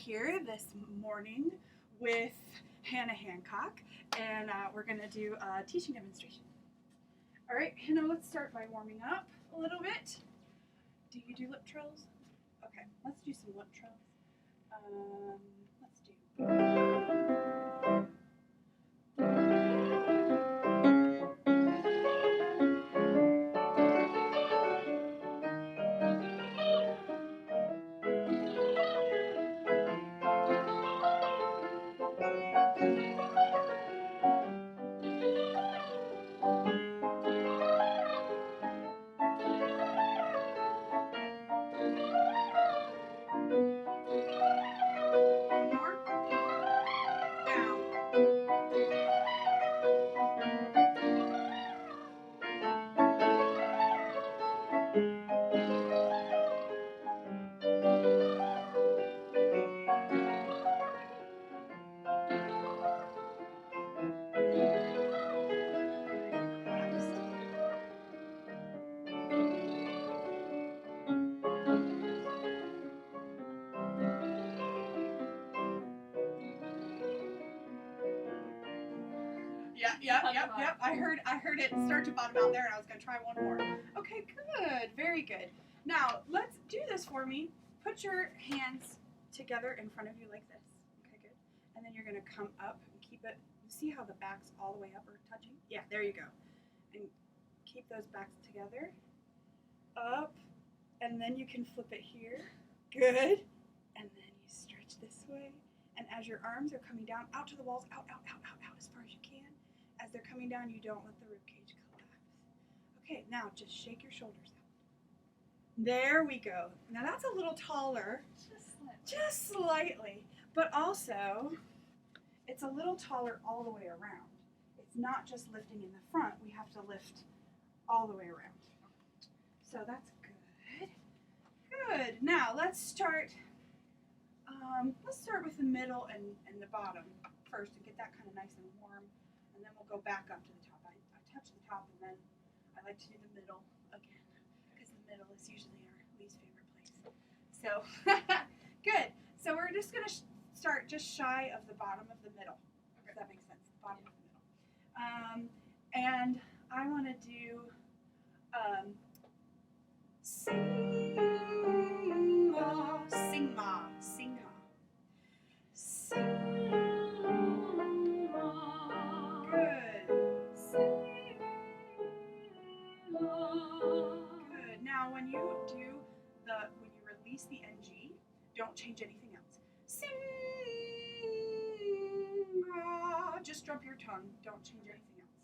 here this morning with Hannah Hancock, and we're going to do a teaching demonstration. All right, Hannah, let's start by warming up a little bit. Do you do lip trills? Okay, let's do some lip trills. Let's do... Yep. I heard it start to bottom out there, and I was going to try one more. Okay, good. Very good. Now, let's do this for me. Put your hands together in front of you like this. Okay, good. And then you're going to come up and keep it. See how the backs all the way up are touching? Yeah, there you go. And keep those backs together. Up. And then you can flip it here. Good. And then you stretch this way. And as your arms are coming down, out to the walls, out, as far as you can. As they're coming down, you don't let the rib cage collapse. Okay, now just shake your shoulders out. There we go. Now that's a little taller. Just slightly. But also, it's a little taller all the way around. It's not just lifting in the front. We have to lift all the way around. So that's good. Good. Now let's start with the middle and the bottom first and get that kind of nice and warm. And then we'll go back up to the top. I touch the top, and then I like to do the middle again, because the middle is usually our least favorite place. So, good. So we're just going to start just shy of the bottom of the middle. Does that make sense? The bottom of the middle. And I want to do sing ma, sing ma, sing ma. Sing ma. Good. Sing ma. Good. Now when you release the NG, don't change anything else. Sing ma. Just drop your tongue. Don't change anything else.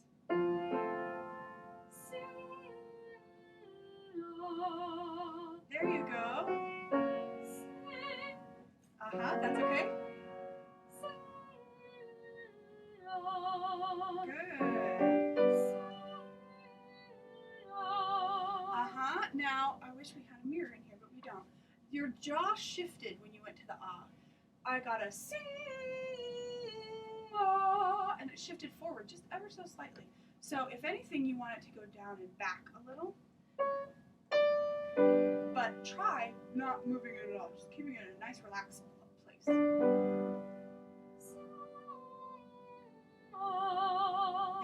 Sing ma. There you go. Sing. That's okay. Good. Now, I wish we had a mirror in here, but we don't. Your jaw shifted when you went to the ah. I got a sing ah, and it shifted forward just ever so slightly. So if anything, you want it to go down and back a little. But try not moving it at all. Just keeping it in a nice, relaxed place.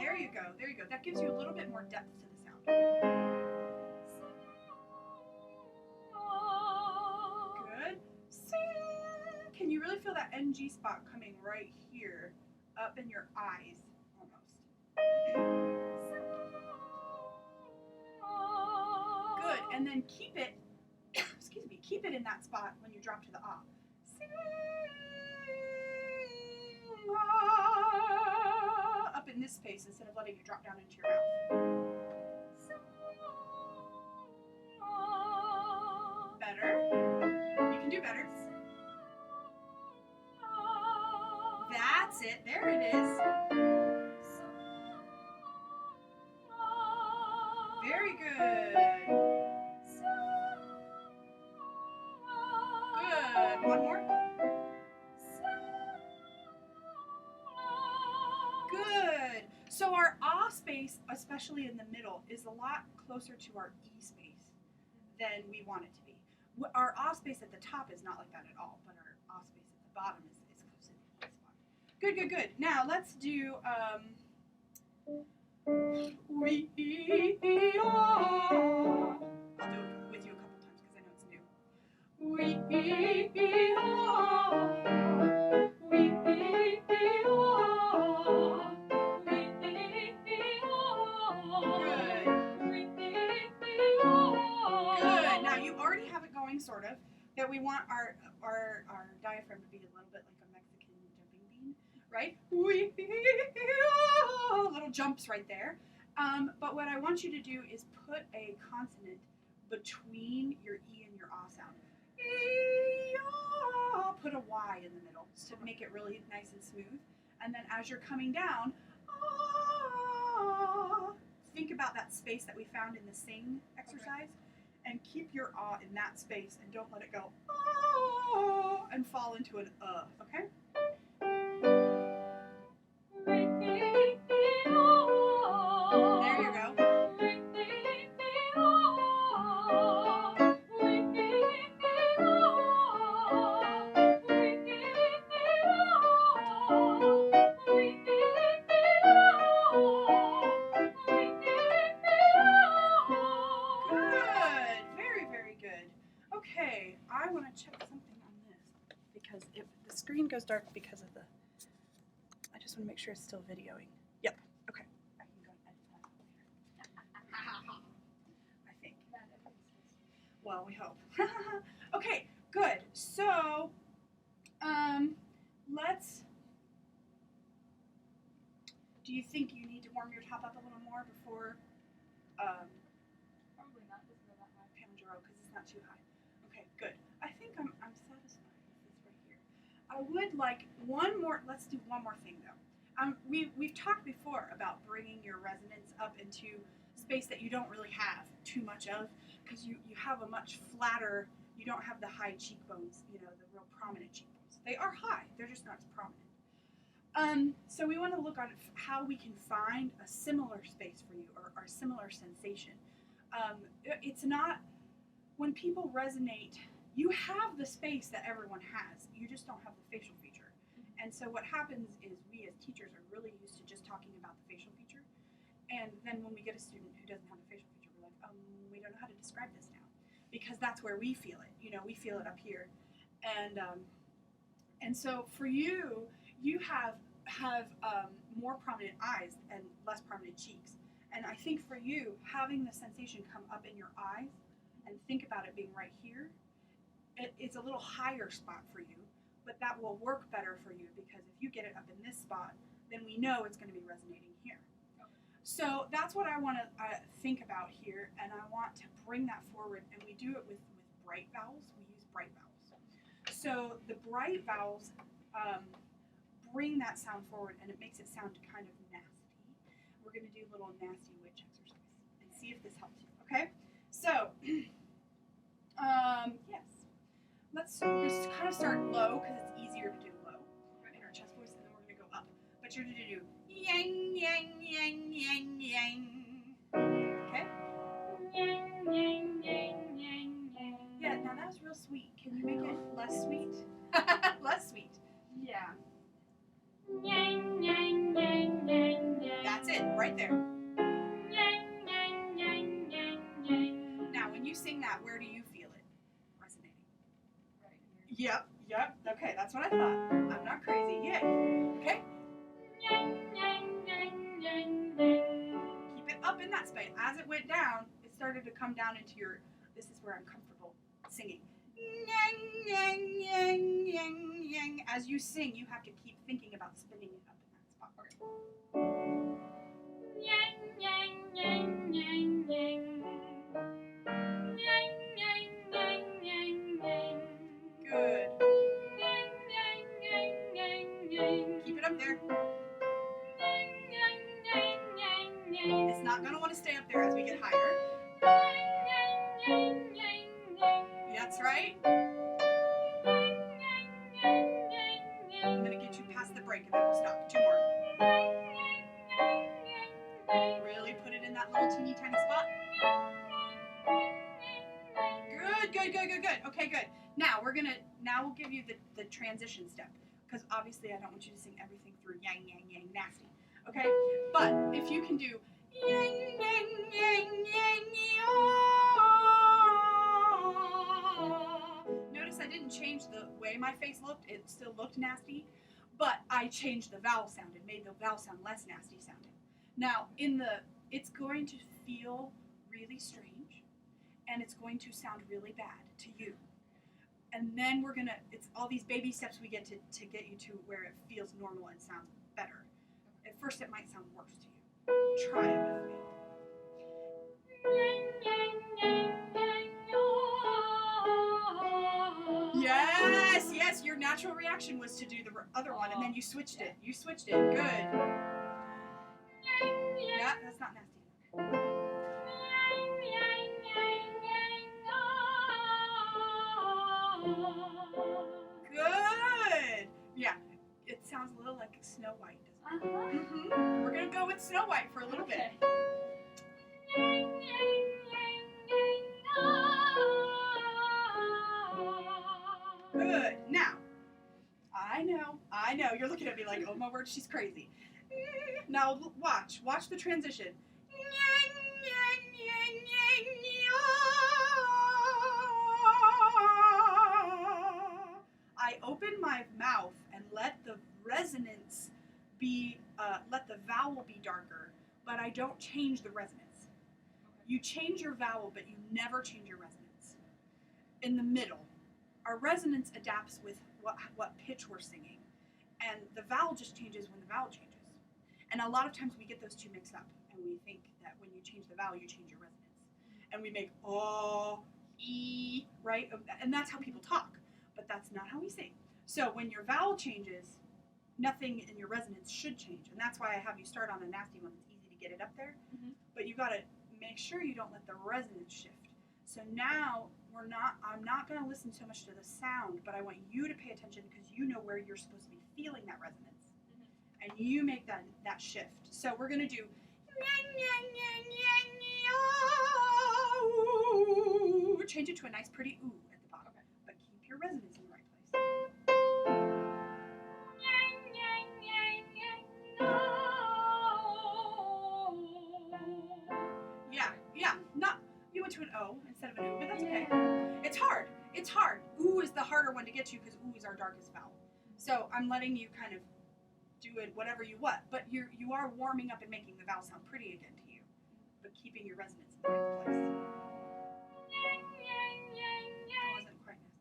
There you go. There you go. That gives you a little bit more depth to the sound. Good. Can you really feel that NG spot coming right here, up in your eyes, almost? Good. And then keep it, excuse me, keep it in that spot when you drop to the ah. Up in this space instead of letting it drop down into your mouth. Better. You can do better. That's it. There it is. Very good. Good. One more. Good. So our ah space, especially in the middle, is a lot closer to our E space than we want it to be. Our ah space at the top is not like that at all, but our ah space at the bottom is close to the E spot. Good, good, good. Now let's do we are. I'll do it with you a couple times because I know it's new. We are. We are. Good. Now you already have it going, sort of. That we want our diaphragm to be a little bit like a Mexican jumping bean, right? Little jumps right there. But what I want you to do is put a consonant between your E and your ah sound. Put a Y in the middle to make it really nice and smooth. And then as you're coming down, think about that space that we found in the sing exercise. And keep your ah in that space and don't let it go and fall into an okay? There you go. Okay, I want to check something on this because the screen goes dark because of the. I just want to make sure it's still videoing. Yep. Okay. I can go and edit that later. I think. Well, we hope. Okay, good. So, let's. Do you think you need to warm your top up a little more before? Probably not. Doesn't go that high. Because it's not too high. Okay, good. I think I'm satisfied with this right here. I would like one more. Let's do one more thing though. We've talked before about bringing your resonance up into space that you don't really have too much of because you have a much flatter. You don't have the high cheekbones. You know, the real prominent cheekbones. They are high. They're just not as prominent. So we want to look on how we can find a similar space for you or a similar sensation. It's not. When people resonate, you have the space that everyone has. You just don't have the facial feature. And so what happens is we as teachers are really used to just talking about the facial feature. And then when we get a student who doesn't have the facial feature, we're like, we don't know how to describe this now. Because that's where we feel it. You know, we feel it up here. And so for you, you have more prominent eyes and less prominent cheeks. And I think for you, having the sensation come up in your eyes and think about it being right here, it's a little higher spot for you, but that will work better for you because if you get it up in this spot, then we know it's going to be resonating here. Okay. So that's what I want to think about here, and I want to bring that forward, and we do it with bright vowels. We use bright vowels. So the bright vowels bring that sound forward, and it makes it sound kind of nasty. We're going to do a little nasty witch exercise and see if this helps you, okay? So, yes. Let's just kind of start low because it's easier to do low in our chest voice, and then we're going to go up. But you're going to do yang, yang, yang, yang, yang. Okay? Yang, yang, yang, yang, yang. Yeah, now that was real sweet. Can you make it less sweet? Less sweet. Yeah. Yang, yang, yang, yang, yang. That's it, right there. Yang, yang, yang, yang, yang. Now, when you sing that, where do you feel it resonating? Right here. Yep. Okay, that's what I thought. I'm not crazy. Yay. Okay? Yang, yang, yang, yang, yang. Keep it up in that space. As it went down, it started to come down into your, this is where I'm comfortable singing. Yang, yang, yang, yang, yang. As you sing, you have to keep thinking about spinning it up in that spot. Okay. Yang, yang, yang, yang, yang. Yang, yang, yang, yang, yang. Good. Yang, yang, yang, yang, yang. Keep it up there. Yang, yang, yang, yang, yang. It's not going to want to stay up there as we get higher. Yang, yang, yang, yang, yang. That's right. I'm going to get you past the break and then we'll stop. 2 more. Really put it in that little teeny tiny spot. Good. Okay, good. Now we'll give you the transition step, because obviously I don't want you to sing everything through yang, yang, yang, nasty. Okay? But if you can do yang, yang, yang, yang, yang. Notice I didn't change the way my face looked. It still looked nasty, but I changed the vowel sound and made the vowel sound less nasty sounding. Now, it's going to feel really strange, and it's going to sound really bad to you. And then it's all these baby steps we get to get you to where it feels normal and sounds better. At first it might sound worse to you. Try it with me. Yes, your natural reaction was to do the other one, and then you switched it. Good. Yeah, that's not nasty. Good. Yeah, it sounds a little like Snow White, doesn't it? Mm-hmm. We're gonna go with Snow White for a little bit. Good. Now, I know. You're looking at me like, oh my word, she's crazy. Now watch the transition. I open my mouth and let the resonance be, let the vowel be darker, but I don't change the resonance. You change your vowel, but you never change your resonance. In the middle, our resonance adapts with what pitch we're singing, and the vowel just changes when the vowel changes. And a lot of times we get those two mixed up, and we think that when you change the vowel, you change your resonance. And we make oh, e, right? And that's how people talk, but that's not how we sing. So when your vowel changes, nothing in your resonance should change. And that's why I have you start on a nasty one. It's easy to get it up there, but you gotta make sure you don't let the resonance shift. So now I'm not gonna listen so much to the sound, but I want you to pay attention because you know where you're supposed to be feeling that resonance. And you make that shift. So we're gonna do change it to a nice pretty ooh at the bottom, but keep your resonance in the right place. Yeah, not you went to an O instead of an ooh, but that's okay. It's hard. Ooh is the harder one to get to because ooh is our darkest vowel. So I'm letting you kind of do it whatever you want, but you are warming up and making the vowel sound pretty again to you, but keeping your resonance in the right place. That wasn't quite nasty.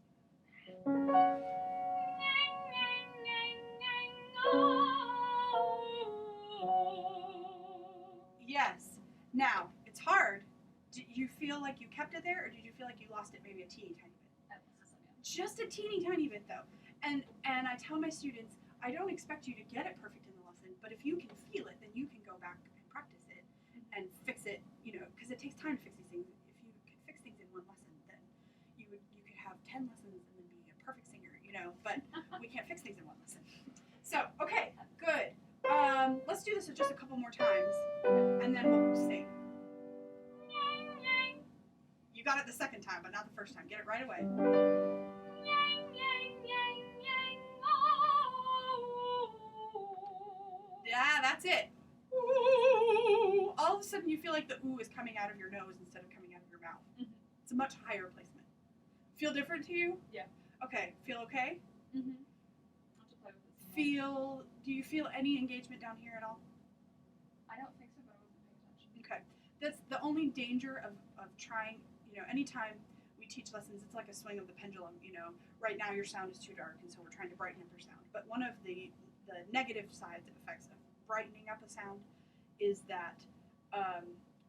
Yes. Now, it's hard. Did you feel like you kept it there, or did you feel like you lost it maybe a teeny tiny bit? Just a teeny tiny bit, though. And I tell my students, I don't expect you to get it perfect in the lesson, but if you can feel it, then you can go back and practice it and fix it, because it takes time to fix these things. If you could fix things in one lesson, then you could have 10 lessons and then be a perfect singer, but we can't fix things in one lesson. So, okay, good. Let's do this just a couple more times, and then we'll sing. You got it the second time, but not the first time. Get it right away. Yeah, that's it. Ooh. All of a sudden you feel like the ooh is coming out of your nose instead of coming out of your mouth. It's a much higher placement. Feel different to you? Yeah. Okay, feel okay? I'll have to play with this. Do you feel any engagement down here at all? I don't think so, but I wasn't paying attention. Okay. That's the only danger of trying, anytime we teach lessons, it's like a swing of the pendulum, Right now your sound is too dark, and so we're trying to brighten up your sound. But one of the negative side effects of brightening up a sound is that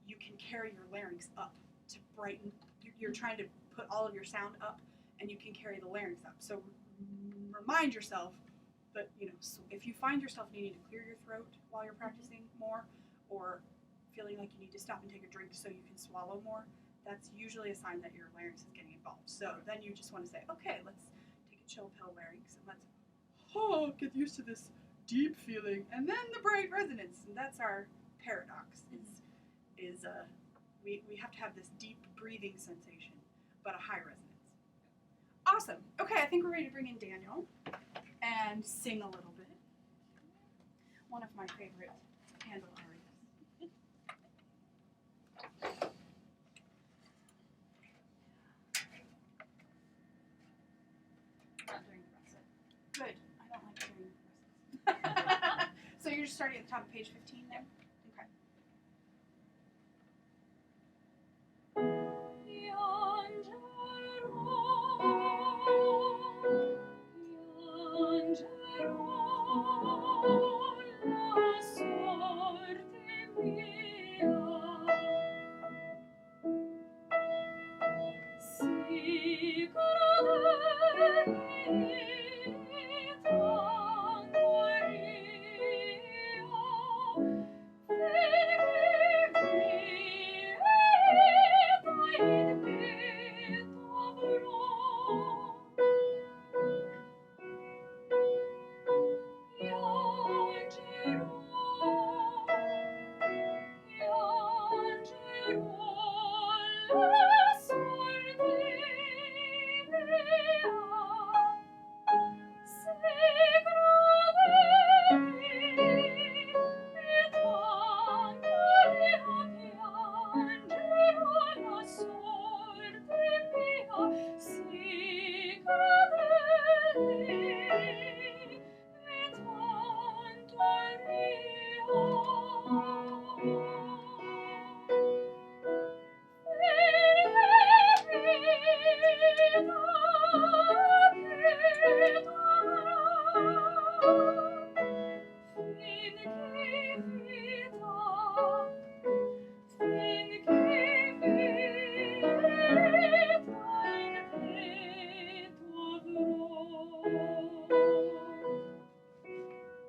you can carry your larynx up to brighten. You're trying to put all of your sound up, and you can carry the larynx up. So remind yourself that, if you find yourself needing to clear your throat while you're practicing more, or feeling like you need to stop and take a drink so you can swallow more, that's usually a sign that your larynx is getting involved. So then you just want to say, okay, let's take a chill pill larynx and let's get used to this deep feeling, and then the bright resonance. And that's our paradox. We have to have this deep breathing sensation, but a high resonance. Awesome. Okay, I think we're ready to bring in Daniel and sing a little bit. One of my favorite Handel arias. Not doing the rest of it. Good. I don't like doing the rest. So you're just starting at the top of page 15 then? Okay.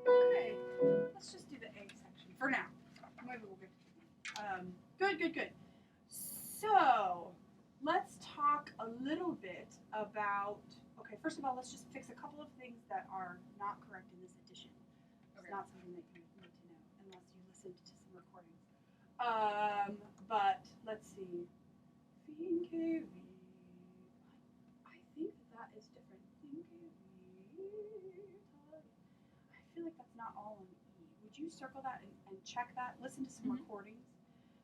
Okay, let's just do the A section for now. Maybe we'll get good. So, let's talk a little bit about, okay, first of all, let's just fix a couple of things that are not correct in this edition. It's not something that you need to know unless you listened to some recordings. But let's see. I think that is different. I feel like that's not all on E. Would you circle that and check that? Listen to some recordings.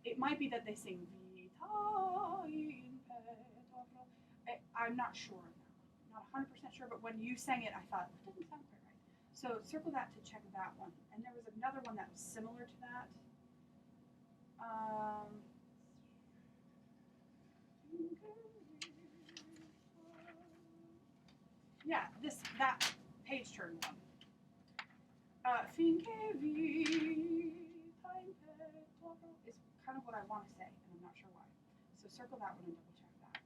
It might be that they sing Vita in petto. I'm not sure. Not 100% sure, but when you sang it, I thought, that doesn't sound quite right. So circle that to check that one. And there was another one that was similar to that. Yeah, that page turn one. Finché vita in petto is kind of what I want to say, and I'm not sure why. So circle that one and double check that.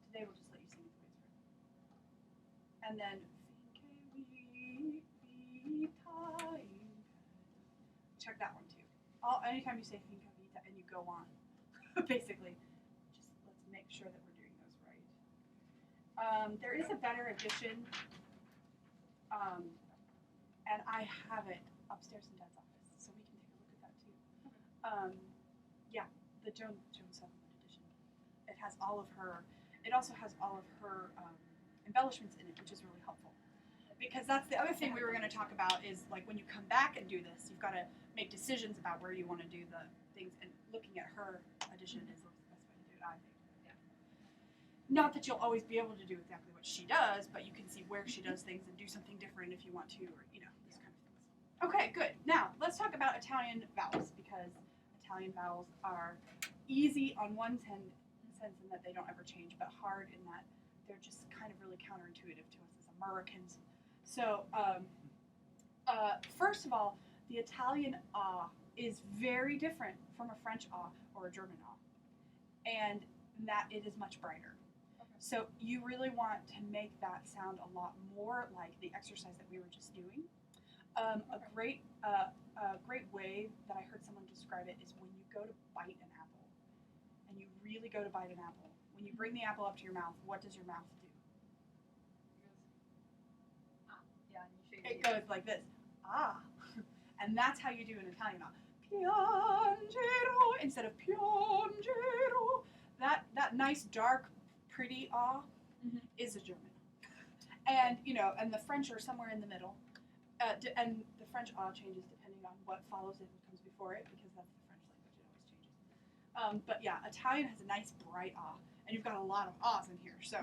Today we'll just let you sing it the way it's written. And then finché vita in petto. Check that one too. Anytime you say finché vita and you go on, basically, just let's make sure that we're doing those right. There is a better edition. And I have it upstairs in Dad's office, so we can take a look at that too. Yeah, the Joan Sutherland edition. It has all of her. It also has all of her embellishments in it, which is really helpful. Because that's the other thing we were going to talk about is like when you come back and do this, you've got to make decisions about where you want to do the things. And looking at her edition is the best way to do it, I think. Yeah. Not that you'll always be able to do exactly what she does, but you can see where she does things and do something different if you want to, or these kind of things. Okay, good. Now let's talk about Italian vowels, because Italian vowels are easy on one sense in that they don't ever change, but hard in that they're just kind of really counterintuitive to us as Americans. So first of all, the Italian ah is very different from a French ah or a German ah, and that it is much brighter. So you really want to make that sound a lot more like the exercise that we were just doing. A great way that I heard someone describe it is when you go to bite an apple, and you really go to bite an apple. When you bring the apple up to your mouth, what does your mouth do? It goes like this, ah, and that's how you do an Italian ah. Piangero instead of piangero. That nice dark pretty ah is a German. And, you know, and the French are somewhere in the middle. And the French ah changes depending on what follows it and comes before it, because that's the French language, it always changes. But yeah, Italian has a nice bright ah, and you've got a lot of ahs in here. So,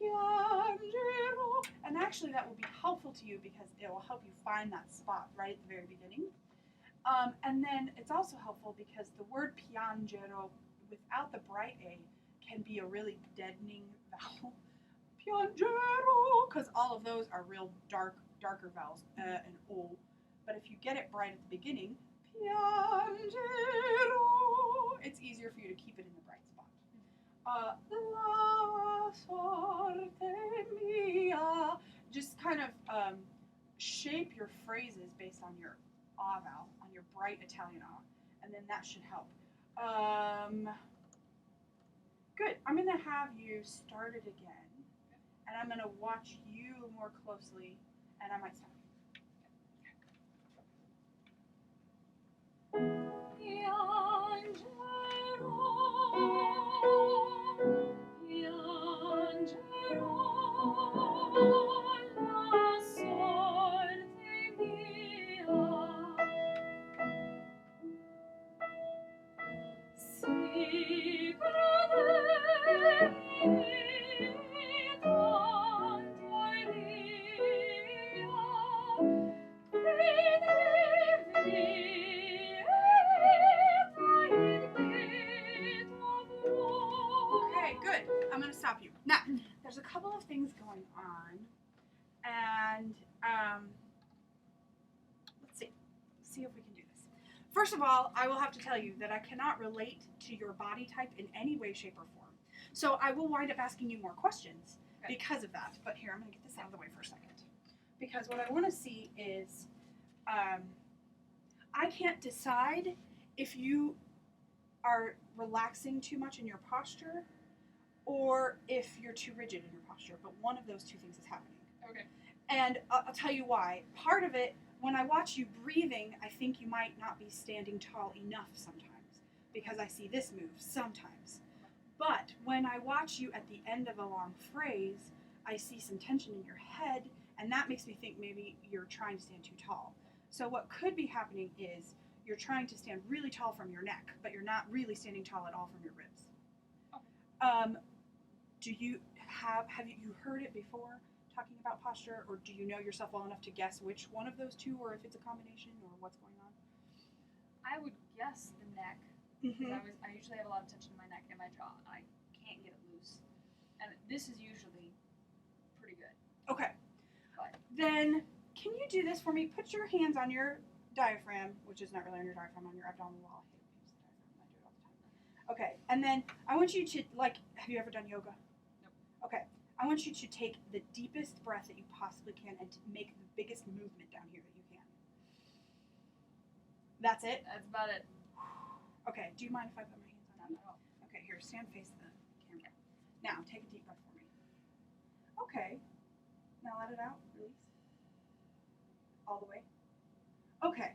piangero. And actually that will be helpful to you because it will help you find that spot right at the very beginning. And then it's also helpful because the word piangero without the bright A can be a really deadening vowel. Piangero, because all of those are real darker vowels, and O. But if you get it bright at the beginning, piangero, it's easier for you to keep it in the bright spot. La sorte mia. Just kind of shape your phrases based on your ah vowel, on your bright Italian ah, and then that should help. Good. I'm going to have you start it again, and I'm going to watch you more closely, and I might stop Okay, good. I'm going to stop you. Now, there's a couple of things going on, and let's see if we can do this. First of all, I will have to tell you that I cannot relate to your body type in any way, shape, or form. So I will wind up asking you more questions because of that. But here, I'm going to get this out of the way for a second. Because what I want to see is, I can't decide if you are relaxing too much in your posture or if you're too rigid in your posture, but one of those two things is happening. Okay. And I'll tell you why. Part of it, when I watch you breathing, I think you might not be standing tall enough sometimes, because I see this move sometimes. But when I watch you at the end of a long phrase, I see some tension in your head, and that makes me think maybe you're trying to stand too tall. So what could be happening is you're trying to stand really tall from your neck, but you're not really standing tall at all from your ribs. Okay. Have you heard it before, talking about posture, or do you know yourself well enough to guess which one of those two, or if it's a combination, or what's going on? I would guess the neck. Mm-hmm. I usually have a lot of tension in my neck and my jaw, and I can't get it loose. And this is usually pretty good. Okay. But Then, can you do this for me? Put your hands on your diaphragm, which is not really on your diaphragm, on your abdominal wall. I hate to use the diaphragm. I do it all the time. Okay, and then I want you to, have you ever done yoga? Nope. Okay, I want you to take the deepest breath that you possibly can and to make the biggest movement down here that you can. That's it? that's about it. Okay, do you mind if I put my hands on Not that? at all. Okay, here, stand face the camera. Now, take a deep breath for me. Okay, now let it out, release. All the way. Okay.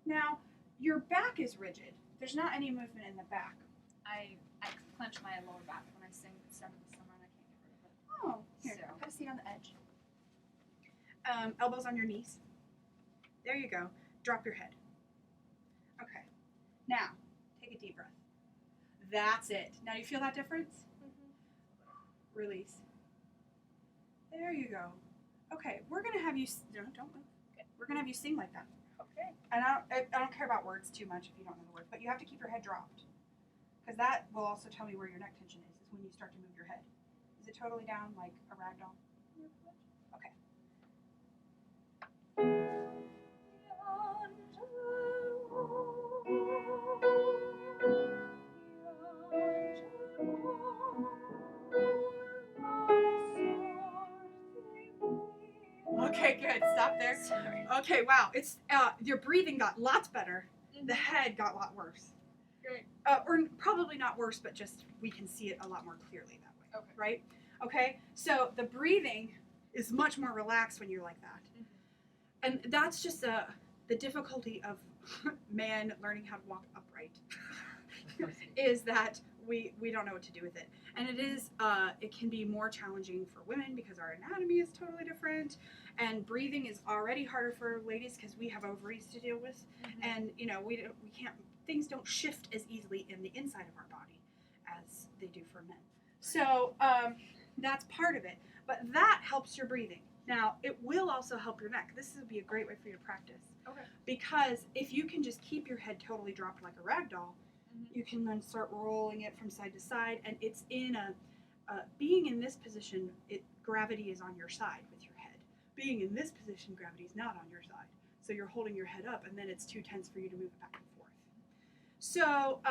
Now, your back is rigid. There's not any movement in the back. I clench my lower back when I sing at the start of the summer, and I can't get rid of it. Oh, here, So. have a seat on the edge. Elbows on your knees. There you go. Drop your head. Okay. Now, take a deep breath. That's it. Now, you feel that difference? Mm-hmm. Release. There you go. Okay, we're gonna have you. Don't move. Okay. We're gonna have you sing like that. Okay. And I don't care about words too much if you don't know the words, but you have to keep your head dropped, because that will also tell me where your neck tension is when you start to move your head. Is it totally down like a rag doll? Okay. Okay, good. Stop there. Sorry. Okay, wow. It's your breathing got lots better. The head got a lot worse. Great. Or probably not worse, but just we can see it a lot more clearly that way. Okay. Right? Okay. So the breathing is much more relaxed when you're like that, and that's just the difficulty of man learning how to walk upright. is that we don't know what to do with it. And it can be more challenging for women because our anatomy is totally different, and breathing is already harder for ladies because we have ovaries to deal with, and we can't, things don't shift as easily in the inside of our body as they do for men. So that's part of it, but that helps your breathing. Now, it will also help your neck. This would be a great way for you to practice. Okay. Because if you can just keep your head totally dropped like a rag doll, you can then start rolling it from side to side, and it's in being in this position, gravity is on your side with your head. Being in this position, gravity is not on your side. So you're holding your head up, and then it's too tense for you to move it back and forth. So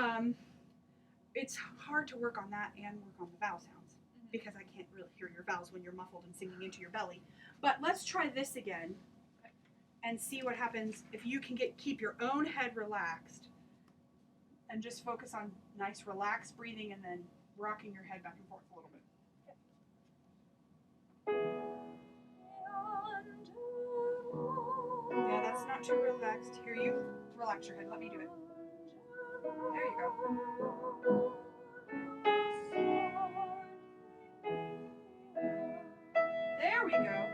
it's hard to work on that and work on the vowel sounds, because I can't really hear your vowels when you're muffled and singing into your belly. But let's try this again and see what happens if you can keep your own head relaxed and just focus on nice relaxed breathing and then rocking your head back and forth a little bit. Yeah, that's not too relaxed. Here, you relax your head. Let me do it. There you go. There we go.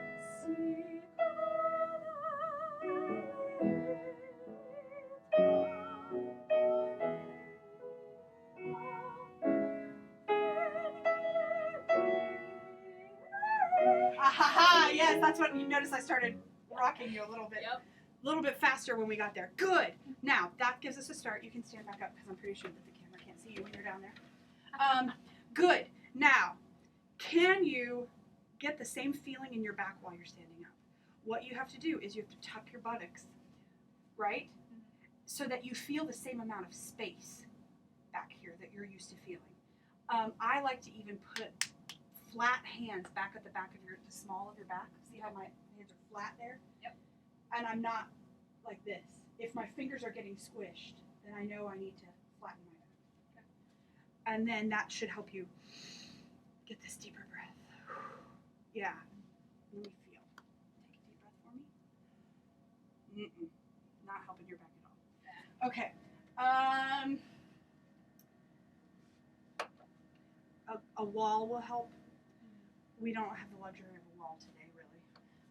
Ah, yes, that's what you notice. I started rocking you a little bit. Yep. A little bit faster when we got there. Good. Now, that gives us a start. You can stand back up because I'm pretty sure that the camera can't see you when you're down there. Good. Now, can you get the same feeling in your back while you're standing up? What you have to do is you have to tuck your buttocks, right? So that you feel the same amount of space back here that you're used to feeling. I like to even put flat hands back at the back of the small of your back. See how my hands are flat there? Yep. And I'm not like this. If my fingers are getting squished, then I know I need to flatten my back. Okay. And then that should help you get this deeper breath. Yeah. Let me feel. Take a deep breath for me. Not helping your back at all. Okay. A wall will help. We don't have the luxury of a wall today, really.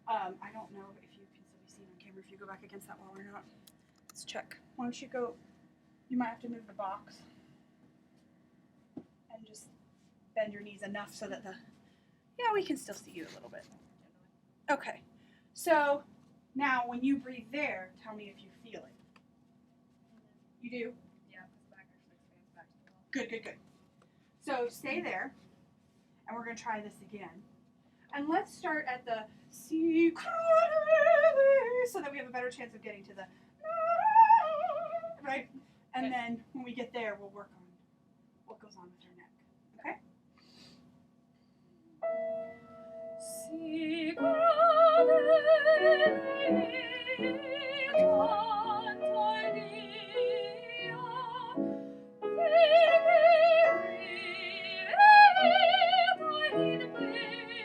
I don't know if you can still be seen on camera if you go back against that wall or not. Let's check. Why don't you go? You might have to move the box and just bend your knees enough so that we can still see you a little bit. Okay. So now when you breathe there, tell me if you feel it. You do? Yeah, the back actually expands back to the wall. Good. So stay there, and we're going to try this again. And let's start at the C, so that we have a better chance of getting to the, right? And then when we get there, we'll work on what goes on with your neck. Okay?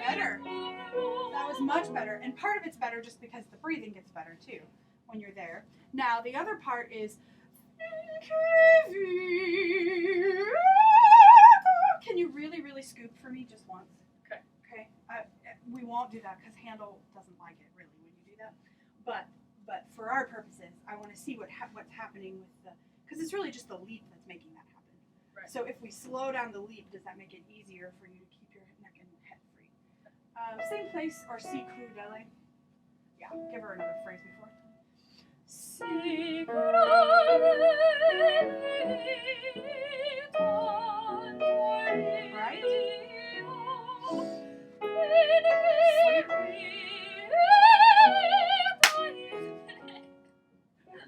Better. That was much better. And part of it's better just because the breathing gets better too when you're there. Now the other part is, can you really, really scoop for me just once? Okay. Okay. We won't do that because Handel doesn't like it really when you do that. But for our purposes, I want to see what's happening with because it's really just the leap that's making that happen. Right. So if we slow down the leap, does that make it easier for you to keep your neck and head free? Same place or si crudele. Yeah, give her another phrase before. Si right?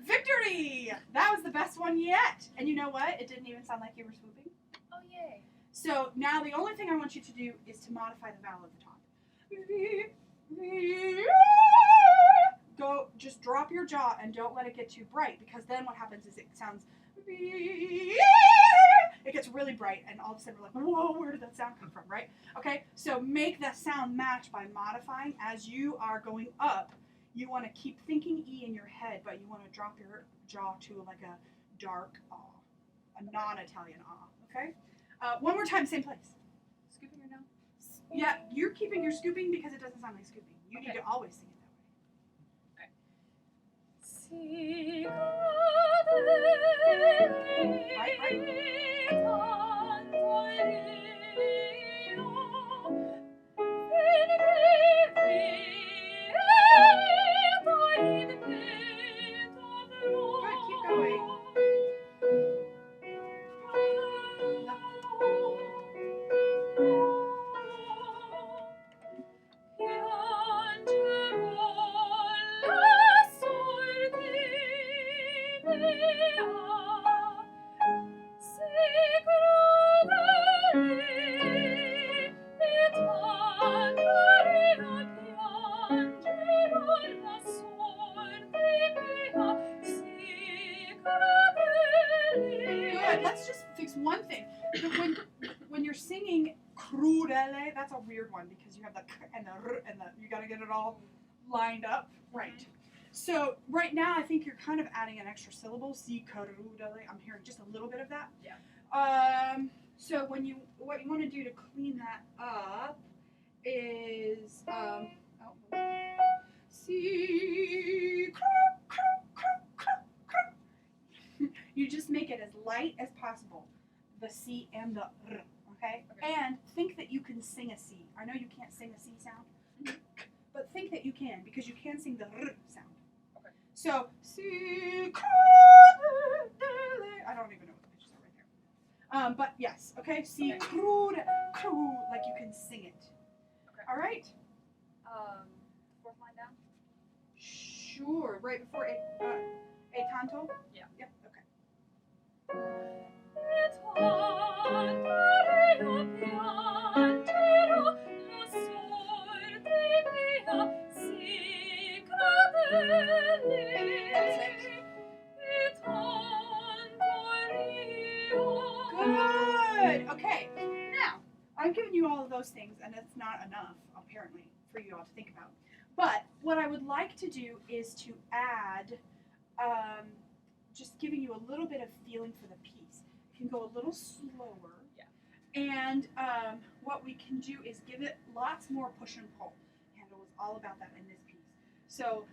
Victory! That was the best one yet. And you know what? It didn't even sound like you were swooping. Oh, yay. So now the only thing I want you to do is to modify the vowel at the top. Go, just drop your jaw and don't let it get too bright, because then what happens is it sounds, it gets really bright and all of a sudden we're like, whoa, where did that sound come from, right? Okay, so make that sound match by modifying. As you are going up, you want to keep thinking E in your head, but you want to drop your jaw to like a dark ah. a non-Italian ah. Okay. One more time, same place. Scooping or no? Yeah, you're keeping your scooping because it doesn't sound like scooping. You need to always sing it that way. Right. Good, keep going. Good. Let's just fix one thing. When you're singing crudele, that's a weird one because you have the k and the r and the you got to get it all lined up. Right. So right now I think you're kind of adding an extra syllable. Si crudele. I'm hearing just a little bit of that. Yeah. So what you want to do to clean that up is si you just make it as light as possible, the C and the R, okay? And think that you can sing a C. I know you can't sing a C sound, but think that you can because you can sing the R sound. Okay. So, C, I don't even know what the pitches are right there. But yes, okay? C, like you can sing it. Okay. All right? Fourth line down? Sure. Right before e tanto? Yeah. Yep, okay. Good. Okay. Now, I'm giving you all of those things, and it's not enough, apparently, for you all to think about. But what I would like to do is to add, just giving you a little bit of feeling for the piece. It can go a little slower. Yeah. And what we can do is give it lots more push and pull. Handel was all about that in this piece. So,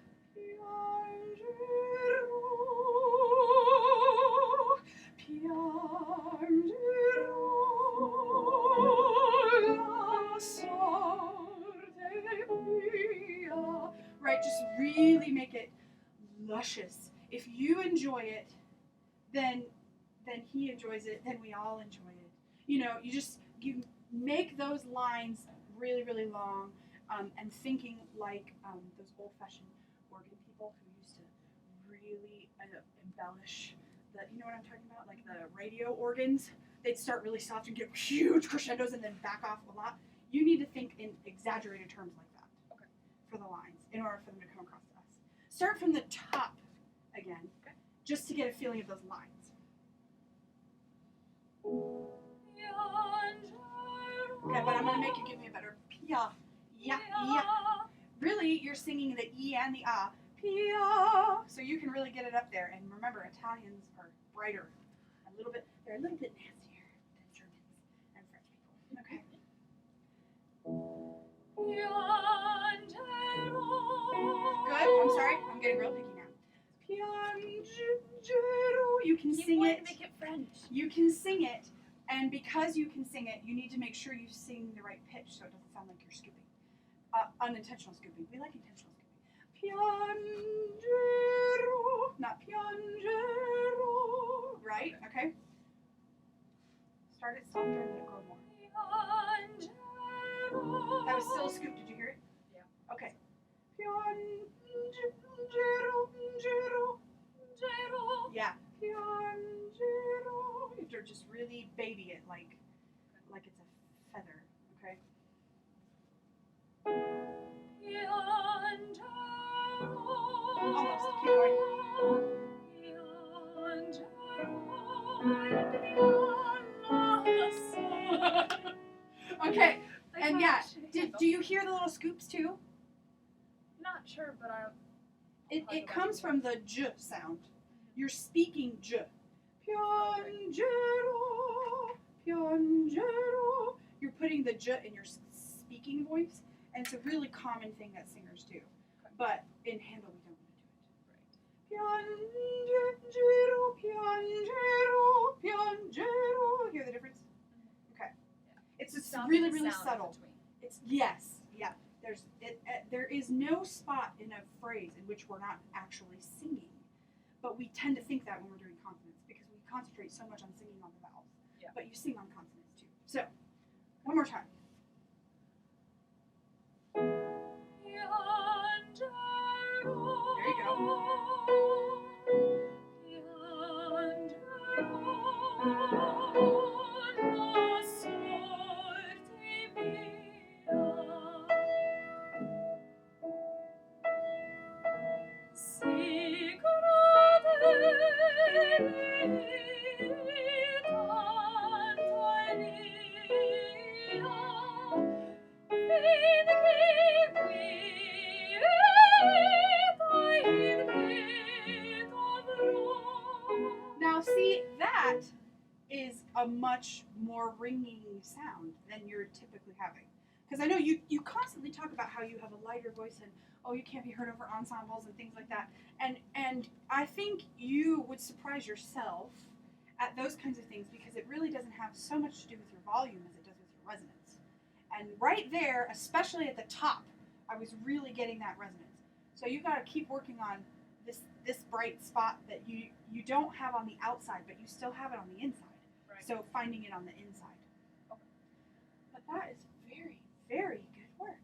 right, just really make it luscious. If you enjoy it, then he enjoys it, then we all enjoy it. You know, you make those lines really, really long, and thinking like those old-fashioned organ people who used to really embellish the, you know what I'm talking about? Like the radio organs. They'd start really soft and get huge crescendos and then back off a lot. You need to think in exaggerated terms like that. Okay. For the lines, in order for them to come across to us. Start from the top again, just to get a feeling of those lines. Okay, but I'm going to make you give me a better pia, ya, ya. Really, you're singing the E and the A. Pia. So you can really get it up there. And remember, Italians are brighter. They're a little bit nastier than Germans and French people. Okay. Good. I'm sorry. I'm getting real picky now. Piangero. You can sing it. Make it French. You can sing it. And because you can sing it, you need to make sure you sing the right pitch so it doesn't sound like you're scooping. Unintentional scooping. We like intentional scooping. Piangero, not piangero. Right? Okay? Start it softer and let it grow more. That was still a scoop. Did you hear it? Yeah. Okay. Yeah. You have to just really baby it like it's a feather, okay? Almost. Keep going. Okay. And yeah, do you hear the little scoops too? Not sure, but It comes from the j sound. You're speaking j. piangero, piangero. You're putting the j in your speaking voice, and it's a really common thing that singers do. But in Handel, we don't want to do it. Piangero, piangero, piangero. Hear the difference? Okay. It's just really, really subtle. It's yes, yeah. There is no spot in a phrase in which we're not actually singing, but we tend to think that when we're doing consonants because we concentrate so much on singing on the vowels. Yeah. But you sing on consonants too. So, one more time. There you go. Now see, that is a much more ringing sound than you're typically having. Because I know you constantly talk about how you have a lighter voice and, oh, you can't be heard over ensembles and things like that. And I think you would surprise yourself at those kinds of things because it really doesn't have so much to do with your volume as it does with your resonance. And right there, especially at the top, I was really getting that resonance. So you got to keep working on this bright spot that you don't have on the outside, but you still have it on the inside. Right. So finding it on the inside. Okay. But that is very, very good work.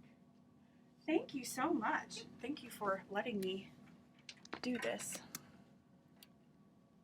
Thank you so much. Thank you for letting me do this.